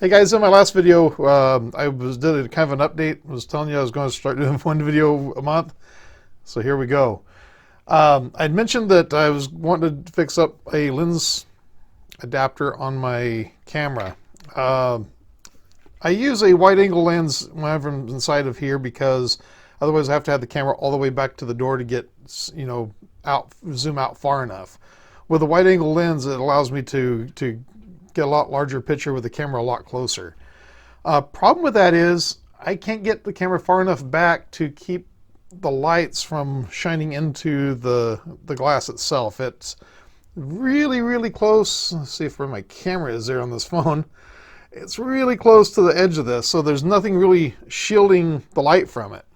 Hey guys, in my last video, did a kind of an update. I was telling you I was going to start doing one video a month. So here we go. I'd mentioned that I was wanting to fix up a lens adapter on my camera. I use a wide angle lens whenever I'm inside of here because otherwise I have to have the camera all the way back to the door to get, zoom out far enough. With a wide angle lens, it allows me to get a lot larger picture with the camera a lot closer. Problem with that is I can't get the camera far enough back to keep the lights from shining into the glass itself. It's really, really close. Let's see if where my camera is there on this phone. It's really close to the edge of this, so there's nothing really shielding the light from it.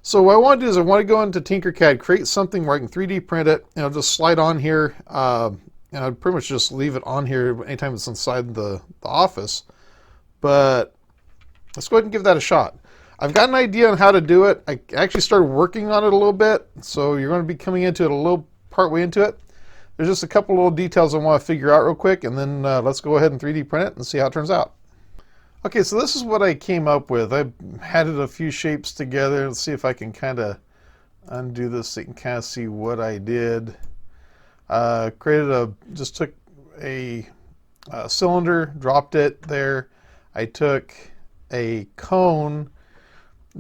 So what I want to do is I want to go into Tinkercad, create something where I can 3D print it, and I'll just slide on here, and I'd pretty much just leave it on here anytime it's inside the office. But let's go ahead and give that a shot. I've got an idea on how to do it. I actually started working on it a little bit, so you're going to be coming into it a little part way into it. There's just a couple little details I want to figure out real quick, and then let's go ahead and 3D print it and see how it turns out. Okay, so this is what I came up with. I had a few shapes together. Let's see if I can kind of undo this so you can kind of see what I did. Just took a cylinder, dropped it there. I took a cone,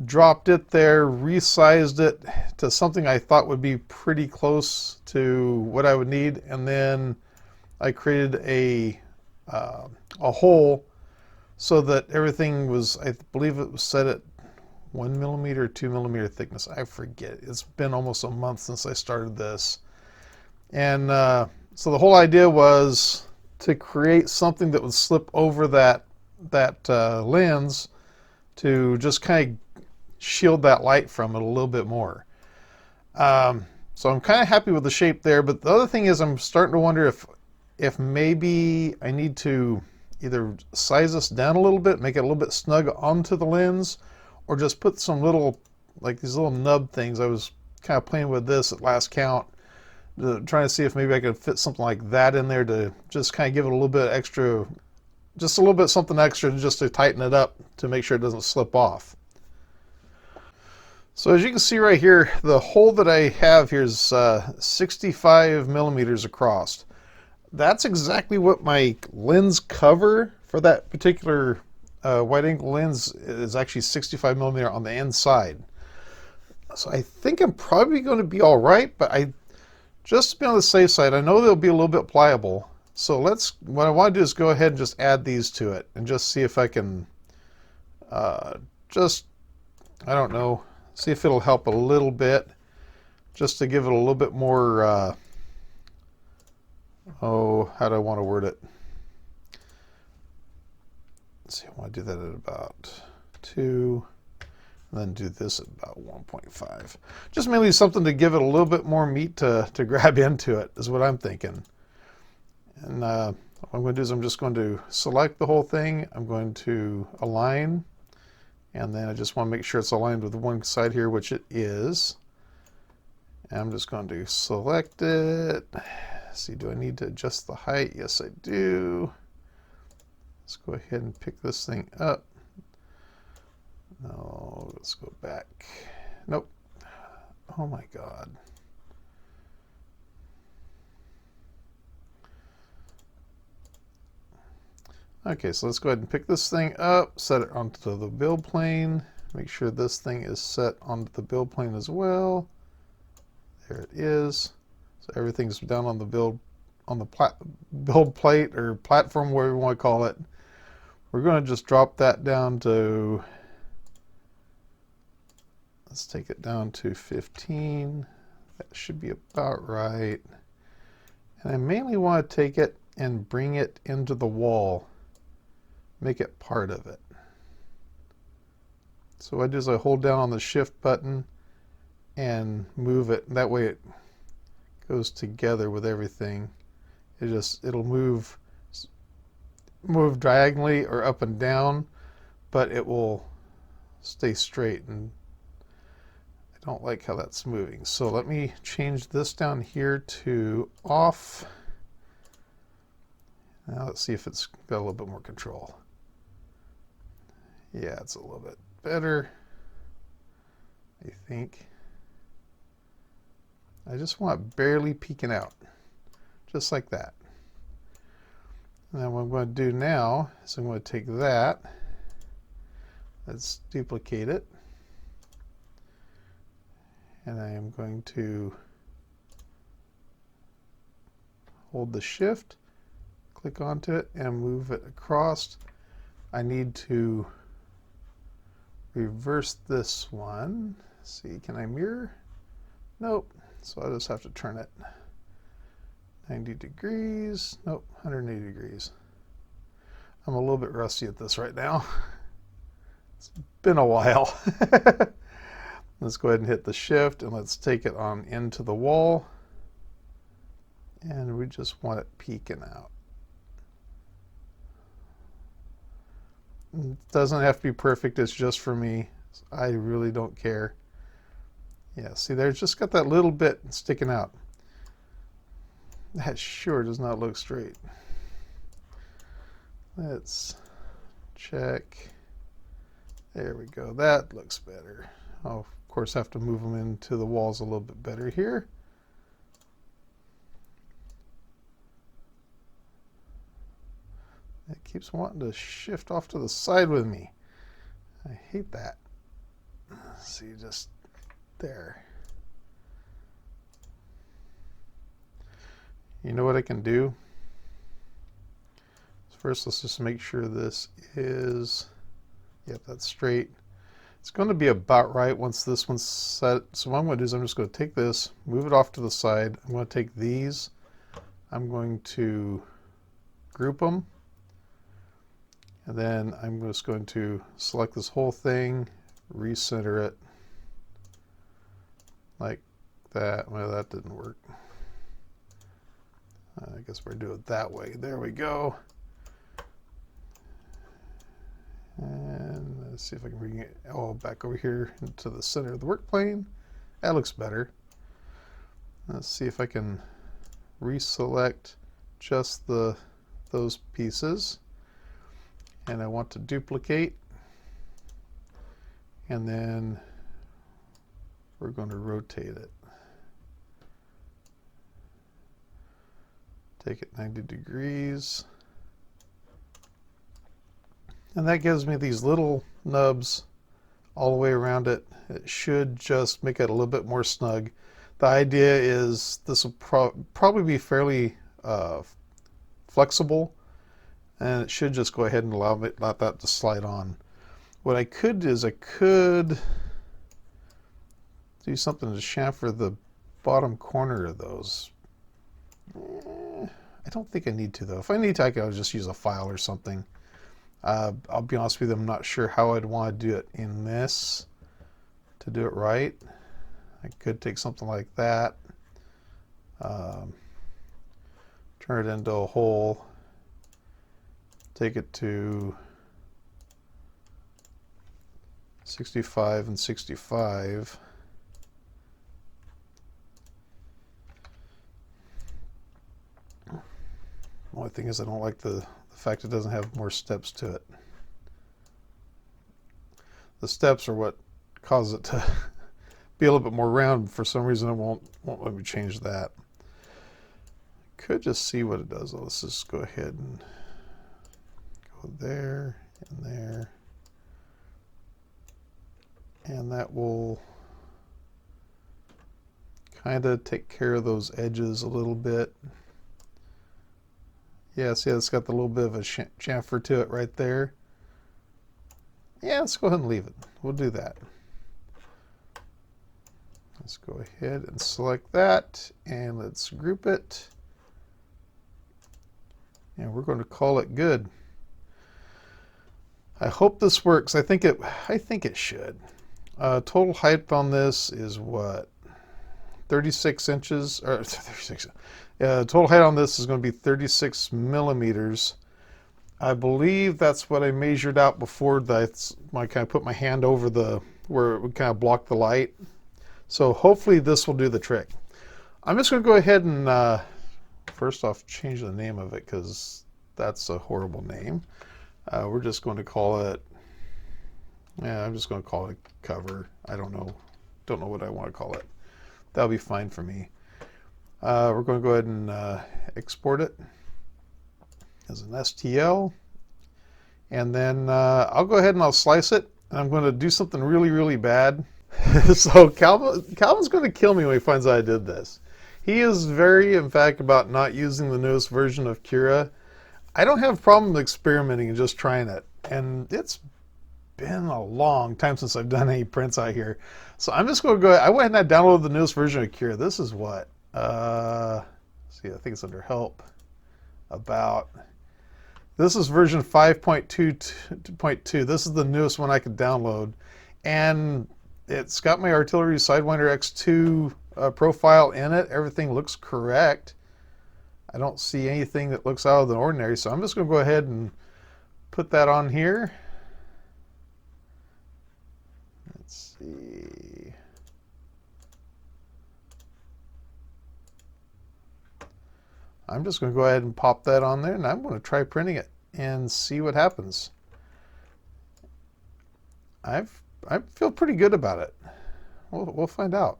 dropped it there, resized it to something I thought would be pretty close to what I would need, and then I created a hole so that everything was, I believe it was set at 1 millimeter, 2 millimeter thickness. I forget. It's been almost a month since I started this. And so the whole idea was to create something that would slip over that lens to just kind of shield that light from it a little bit more. So I'm kind of happy with the shape there, but the other thing is I'm starting to wonder if maybe I need to either size this down a little bit, make it a little bit snug onto the lens, or just put some little, like these little nub things. I was kind of playing with this at last count, trying to see if maybe I could fit something like that in there to just kind of give it a little bit extra, just a little bit something extra just to tighten it up to make sure it doesn't slip off. So as you can see right here, the hole that I have here is 65 millimeters across. That's exactly what my lens cover for that particular wide angle lens is, actually 65 millimeter on the inside. So I think I'm probably going to be all right, but just to be on the safe side, I know they'll be a little bit pliable. So what I want to do is go ahead and just add these to it and just see if I can I don't know, see if it'll help a little bit, just to give it a little bit more, how do I want to word it? Let's see, I want to do that at about 2, and then do this at about 1.5. Just mainly something to give it a little bit more meat to grab into it, is what I'm thinking. And what I'm going to do is I'm just going to select the whole thing. I'm going to align, and then I just want to make sure it's aligned with one side here, which it is. And I'm just going to select it. See, do I need to adjust the height? Yes, I do. Let's go ahead and pick this thing up. No, let's go back. Nope. Oh my God. Okay, so let's go ahead and pick this thing up, set it onto the build plane. Make sure this thing is set onto the build plane as well. There it is. So everything's down on the build plate or platform, whatever you want to call it. We're going to just drop that down to, let's take it down to 15. That should be about right. And I mainly want to take it and bring it into the wall, make it part of it. So what I do is I hold down on the shift button and move it. That way it goes together with everything. It'll move diagonally or up and down, but it will stay straight, and I don't like how that's moving. So let me change this down here to off. Now let's see if it's got a little bit more control. Yeah, it's a little bit better, I think. I just want it barely peeking out, just like that. And then what I'm going to do now is I'm going to take that, let's duplicate it, and I am going to hold the shift, click onto it, and move it across. I need to reverse this one. Let's see, can I mirror? Nope. So I just have to turn it 90 degrees. Nope, 180 degrees. I'm a little bit rusty at this right now. It's been a while. Let's go ahead and hit the shift and let's take it on into the wall. And we just want it peeking out. It doesn't have to be perfect, it's just for me. I really don't care. Yeah, see, there's just got that little bit sticking out. That sure does not look straight. Let's check. There we go. That looks better. I'll, of course, have to move them into the walls a little bit better here. It keeps wanting to shift off to the side with me. I hate that. Let's see, just there. You know what I can do? First, let's just make sure this is, yep, that's straight. It's going to be about right once this one's set. So what I'm going to do is I'm just going to take this, move it off to the side. I'm going to take these. I'm going to group them. And then I'm just going to select this whole thing, recenter it like that. Well, that didn't work. I guess we're doing it that way. There we go. And let's see if I can bring it all back over here into the center of the work plane. That looks better. Let's see if I can reselect just those pieces. And I want to duplicate. And then we're going to rotate it. Take it 90 degrees. And that gives me these little nubs all the way around it. It should just make it a little bit more snug. The idea is this will probably be fairly flexible, and it should just go ahead and allow that to slide on. What I could do is I could do something to chamfer the bottom corner of those. I don't think I need to, though. If I need to, I can just use a file or something. I'll be honest with you, I'm not sure how I'd want to do it in this to do it right. I could take something like that, turn it into a hole, take it to 65 and 65. The only thing is I don't like the fact it doesn't have more steps to it. The steps are what cause it to be a little bit more round. For some reason it won't let me change that. Could just see what it does. Let's just go ahead and go there and there. And that will kind of take care of those edges a little bit. Yeah, see, it's got the little bit of a chamfer to it right there. Yeah, let's go ahead and leave it. We'll do that. Let's go ahead and select that, and let's group it. And we're going to call it good. I hope this works. I think it should. Total height on this is what? 36 inches, or 36. Total height on this is going to be 36 millimeters. I believe that's what I measured out before. That's I kind of put my hand over where it would kind of block the light. So hopefully this will do the trick. I'm just going to go ahead and first off change the name of it because that's a horrible name. We're just going to call it Yeah, I'm just going to call it a cover. I don't know what I want to call it. That'll be fine for me. We're going to go ahead and export it as an STL. And then I'll go ahead and I'll slice it. And I'm going to do something really, really bad. So Calvin's going to kill me when he finds out I did this. He is very emphatic about not using the newest version of Cura. I don't have a problem experimenting and just trying it. And it's been a long time since I've done any prints out here. So I'm just going to go ahead. I went and I downloaded the newest version of Cura. This is what? See, I think it's under help. About. This is version 5.2.2. This is the newest one I could download. And it's got my Artillery Sidewinder X2 profile in it. Everything looks correct. I don't see anything that looks out of the ordinary. So I'm just going to go ahead and put that on here. Let's see. I'm just going to go ahead and pop that on there, and I'm going to try printing it and see what happens. I feel pretty good about it. We'll find out.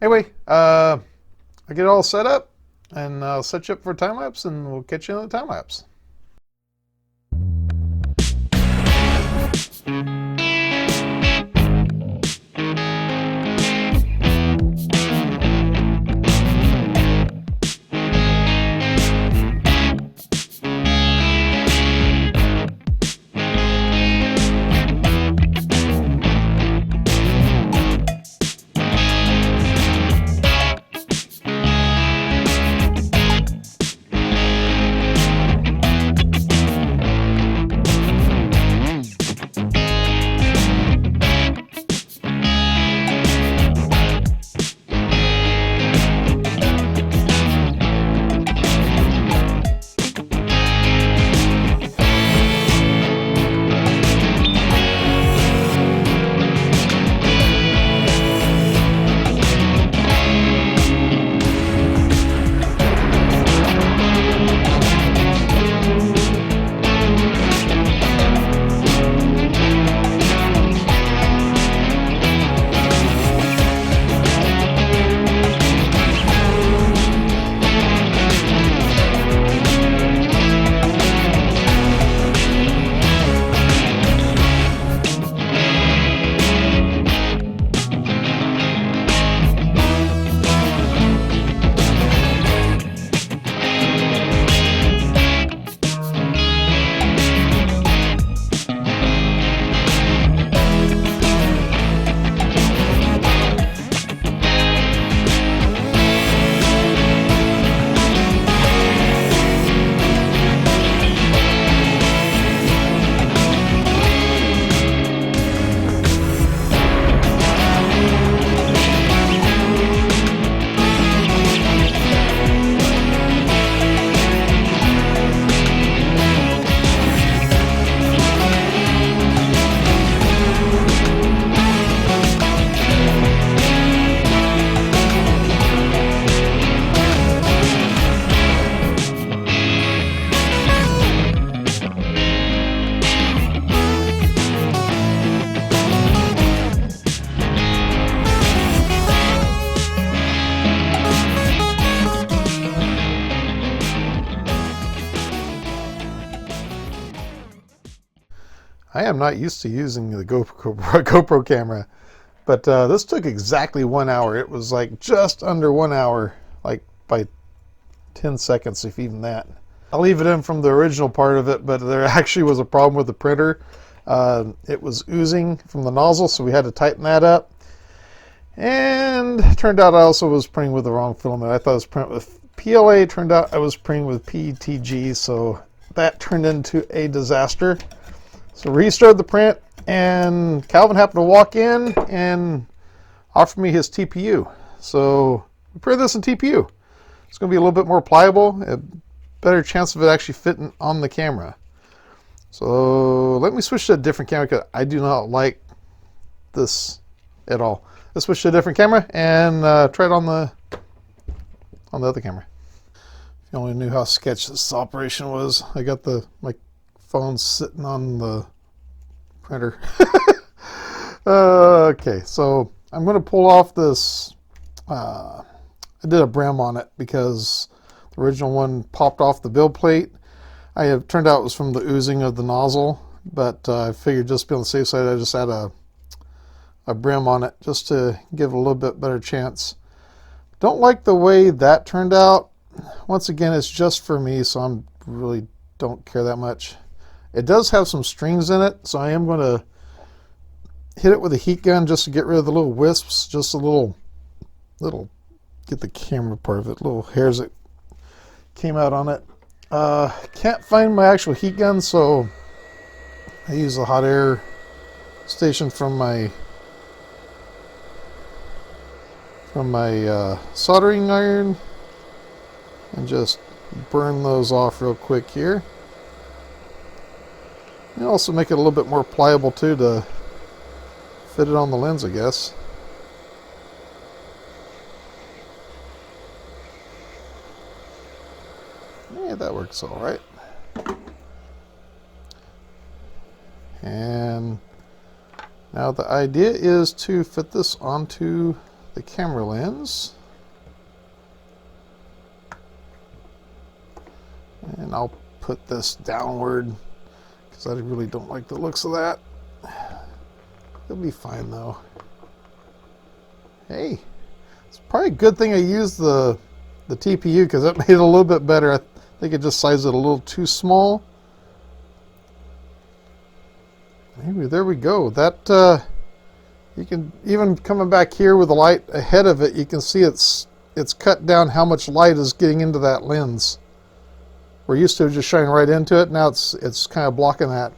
Anyway, I get it all set up, and I'll set you up for a time lapse, and we'll catch you in the time lapse. I am not used to using the GoPro camera, but this took exactly 1 hour. It was like just under 1 hour, like by 10 seconds, if even that. I'll leave it in from the original part of it, but there actually was a problem with the printer. It was oozing from the nozzle, so we had to tighten that up. And it turned out I also was printing with the wrong filament. I thought I was printing with PLA. It turned out I was printing with PETG, so that turned into a disaster. So restarted the print, and Calvin happened to walk in and offer me his TPU. So we printed this in TPU. It's going to be a little bit more pliable, a better chance of it actually fitting on the camera. So let me switch to a different camera because I do not like this at all. Let's switch to a different camera and try it on the other camera. If you only knew how sketch this operation was, I got my phone sitting on the printer. Okay, so I'm going to pull off this. I did a brim on it because the original one popped off the build plate. I have turned out it was from the oozing of the nozzle, but I figured just to be on the safe side, I just add a brim on it just to give it a little bit better chance. Don't like the way that turned out. Once again, it's just for me, so I really don't care that much. It does have some strings in it, so I am going to hit it with a heat gun just to get rid of the little wisps, just a little get the camera part of it, little hairs that came out on it. Can't find my actual heat gun, so I use the hot air station from my soldering iron and just burn those off real quick here. And also make it a little bit more pliable too to fit it on the lens, I guess. Yeah, that works all right. And now the idea is to fit this onto the camera lens. And I'll put this downward because I really don't like the looks of that. It'll be fine though. Hey, it's probably a good thing I used the TPU because that made it a little bit better. I think it just sized it a little too small. Maybe there we go. That you can even coming back here with the light ahead of it, you can see it's cut down how much light is getting into that lens. We're used to just shining right into it. Now it's kind of blocking that.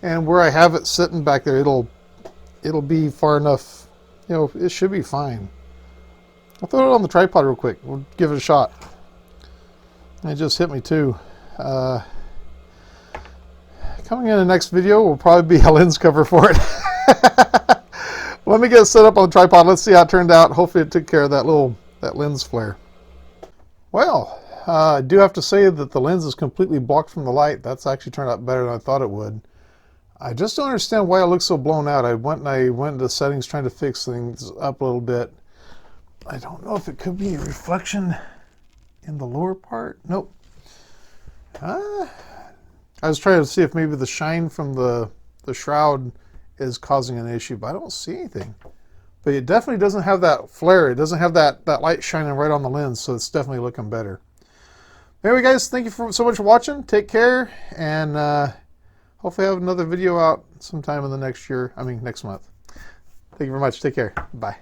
And where I have it sitting back there, it'll be far enough. You know, it should be fine. I'll throw it on the tripod real quick. We'll give it a shot. It just hit me too. Coming in the next video will probably be a lens cover for it. Let me get it set up on the tripod. Let's see how it turned out. Hopefully it took care of that lens flare. Well, I do have to say that the lens is completely blocked from the light. That's actually turned out better than I thought it would. I just don't understand why it looks so blown out. I went into settings trying to fix things up a little bit. I don't know if it could be a reflection in the lower part. Nope. I was trying to see if maybe the shine from the shroud is causing an issue, but I don't see anything. But it definitely doesn't have that flare. It doesn't have that light shining right on the lens, so it's definitely looking better. Anyway, guys, thank you so much for watching. Take care, and hopefully I have another video out sometime in the next month. Thank you very much. Take care. Bye.